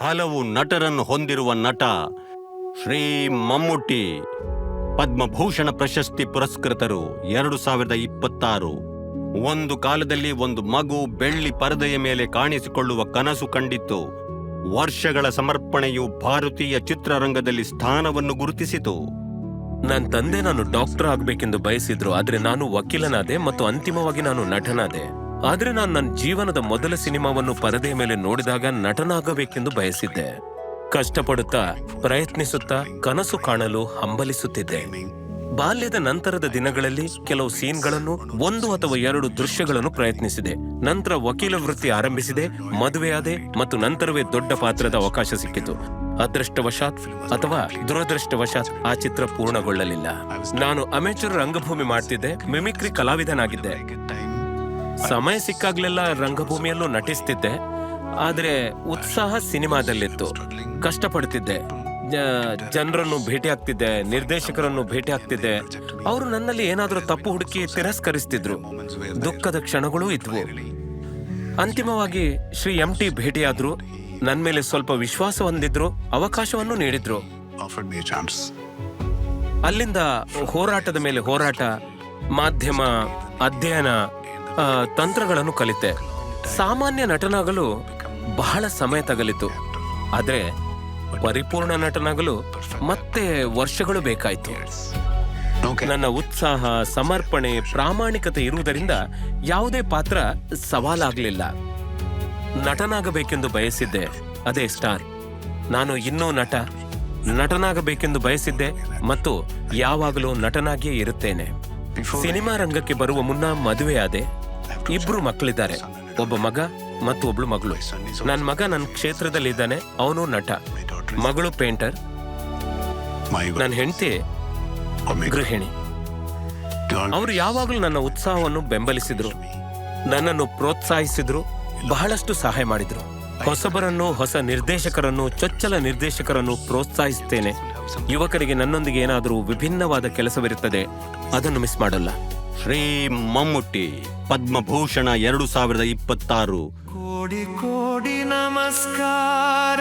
ಹಲವು ನಟರನ್ನು ಹೊಂದಿರುವ ನಟ ಶ್ರೀ ಮಮ್ಮುಟ್ಟಿ ಪದ್ಮಭೂಷಣ ಪ್ರಶಸ್ತಿ ಪುರಸ್ಕೃತರು 2026. ಒಂದು ಕಾಲದಲ್ಲಿ ಒಂದು ಮಗು ಬೆಳ್ಳಿ ಪರದೆಯ ಮೇಲೆ ಕಾಣಿಸಿಕೊಳ್ಳುವ ಕನಸು ಕಂಡಿತ್ತು. ವರ್ಷಗಳ ಸಮರ್ಪಣೆಯು ಭಾರತೀಯ ಚಿತ್ರರಂಗದಲ್ಲಿ ಸ್ಥಾನವನ್ನು ಗುರುತಿಸಿತು. ನನ್ನ ತಂದೆ ನಾನು ಡಾಕ್ಟರ್ ಆಗ್ಬೇಕೆಂದು ಬಯಸಿದ್ರು, ಆದ್ರೆ ನಾನು ವಕೀಲನಾದೆ ಮತ್ತು ಅಂತಿಮವಾಗಿ ನಾನು ನಟನಾದೆ. ಆದ್ರೆ ನಾನು ನನ್ನ ಜೀವನದ ಮೊದಲ ಸಿನಿಮಾವನ್ನು ಪರದೆಯ ಮೇಲೆ ನೋಡಿದಾಗ ನಟನಾಗಬೇಕೆಂದು ಬಯಸಿದ್ದೆ. ಕಷ್ಟಪಡುತ್ತಾ ಪ್ರಯತ್ನಿಸುತ್ತಾ ಕನಸು ಕಾಣಲು ಹಂಬಲಿಸುತ್ತಿದ್ದೆ. ಬಾಲ್ಯದ ನಂತರದ ದಿನಗಳಲ್ಲಿ ಕೆಲವು ಸೀನ್ಗಳನ್ನು 1 ಅಥವಾ 2 ದೃಶ್ಯಗಳನ್ನು ಪ್ರಯತ್ನಿಸಿದೆ. ನಂತರ ವಕೀಲ ವೃತ್ತಿ ಆರಂಭಿಸಿದೆ, ಮದುವೆಯಾದೆ ಮತ್ತು ನಂತರವೇ ದೊಡ್ಡ ಪಾತ್ರದ ಅವಕಾಶ ಸಿಕ್ಕಿತು. ಅದೃಷ್ಟವಶಾತ್ ಅಥವಾ ದುರದೃಷ್ಟವಶಾತ್ ಆ ಚಿತ್ರ ಪೂರ್ಣಗೊಳ್ಳಲಿಲ್ಲ. ನಾನು ಅಮೇಚೂರ್ ರಂಗಭೂಮಿ ಮಾಡ್ತಿದ್ದೆ, ಮಿಮಿಕ್ರಿ ಕಲಾವಿದನಾಗಿದ್ದೆ. ಸಮಯ ಸಿಕ್ಕಾಗ್ಲೆಲ್ಲ ರಂಗಭೂಮಿಯಲ್ಲೂ ನಟಿಸ್ತಿದ್ದೆ. ಆದ್ರೆ ಉತ್ಸಾಹ ಸಿನಿಮಾದಲ್ಲಿತ್ತು. ಕಷ್ಟಪಡ್ತಿದ್ದೆ, ಜನರನ್ನು ಭೇಟಿ ಆಗ್ತಿದ್ದೆ, ನಿರ್ದೇಶಕರನ್ನು ಭೇಟಿ ಆಗ್ತಿದ್ದೆ. ಅವರು ನನ್ನಲ್ಲಿ ಏನಾದರೂ ತಪ್ಪು ಹುಡುಕಿ ತಿರಸ್ಕರಿಸ್ತಿದ್ರು. ದುಃಖದ ಕ್ಷಣಗಳೂ ಇದ್ವು. ಅಂತಿಮವಾಗಿ ಶ್ರೀ MT ಭೇಟಿಯಾದ್ರು, ನನ್ನ ಮೇಲೆ ಸ್ವಲ್ಪ ವಿಶ್ವಾಸ ಹೊಂದಿದ್ರು, ಅವಕಾಶವನ್ನು ನೀಡಿದ್ರು. ಅಲ್ಲಿಂದ ಹೋರಾಟದ ಮೇಲೆ ಹೋರಾಟ, ಮಾಧ್ಯಮ ಅಧ್ಯಯನ, ತಂತ್ರಗಳನ್ನು ಕಲಿತೆ. ಸಾಮಾನ್ಯ ನಟನಾಗಲು ಬಹಳ ಸಮಯ ತಗಲಿತು, ಆದ್ರೆ ಪರಿಪೂರ್ಣ ನಟನಾಗಲು ಮತ್ತೆ ವರ್ಷಗಳು ಬೇಕಾಯಿತು. ನನ್ನ ಉತ್ಸಾಹ, ಸಮರ್ಪಣೆ, ಪ್ರಾಮಾಣಿಕತೆ ಇರುವುದರಿಂದ ಯಾವುದೇ ಪಾತ್ರ ಸವಾಲಾಗಲಿಲ್ಲ. ನಟನಾಗಬೇಕೆಂದು ಬಯಸಿದ್ದೆ, ಅದೇ ಸ್ಟಾರ್. ನಾನು ಇನ್ನೂ ನಟನಾಗಬೇಕೆಂದು ಬಯಸಿದ್ದೆ ಮತ್ತು ಯಾವಾಗಲೂ ನಟನಾಗಿಯೇ ಇರುತ್ತೇನೆ. ಸಿನಿಮಾ ರಂಗಕ್ಕೆ ಬರುವ ಮುನ್ನ ಮದುವೆಯಾದೆ. 2 ಮಕ್ಕಳಿದ್ದಾರೆ, ಒಬ್ಬ ಮಗ ಮತ್ತು ಒಬ್ಳು ಮಗಳು. ನನ್ನ ಮಗ ನನ್ನ ಕ್ಷೇತ್ರದಲ್ಲಿದ್ದಾನೆ, ಅವನು ನಟ. ಮಗಳು ಪೇಂಟರ್. ನನ್ನ ಹೆಂಡತಿ ಗೃಹಿಣಿ. ಅವರು ಯಾವಾಗಲೂ ನನ್ನ ಉತ್ಸಾಹವನ್ನು ಬೆಂಬಲಿಸಿದ್ರು, ನನ್ನನ್ನು ಪ್ರೋತ್ಸಾಹಿಸಿದ್ರು, ಬಹಳಷ್ಟು ಸಹಾಯ ಮಾಡಿದ್ರು. ಹೊಸಬರನ್ನು, ಹೊಸ ನಿರ್ದೇಶಕರನ್ನು, ಚೊಚ್ಚಲ ನಿರ್ದೇಶಕರನ್ನು ಪ್ರೋತ್ಸಾಹಿಸುತ್ತೇನೆ. ಯುವಕರಿಗೆ ನನ್ನೊಂದಿಗೆ ಏನಾದರೂ ವಿಭಿನ್ನವಾದ ಕೆಲಸವಿರುತ್ತದೆ, ಅದನ್ನು ಮಿಸ್ ಮಾಡಲ್ಲ. ಶ್ರೀ ಮಮ್ಮುಟ್ಟಿ ಪದ್ಮಭೂಷಣ 2026. ಕೋಡಿ ಕೋಡಿ ನಮಸ್ಕಾರ.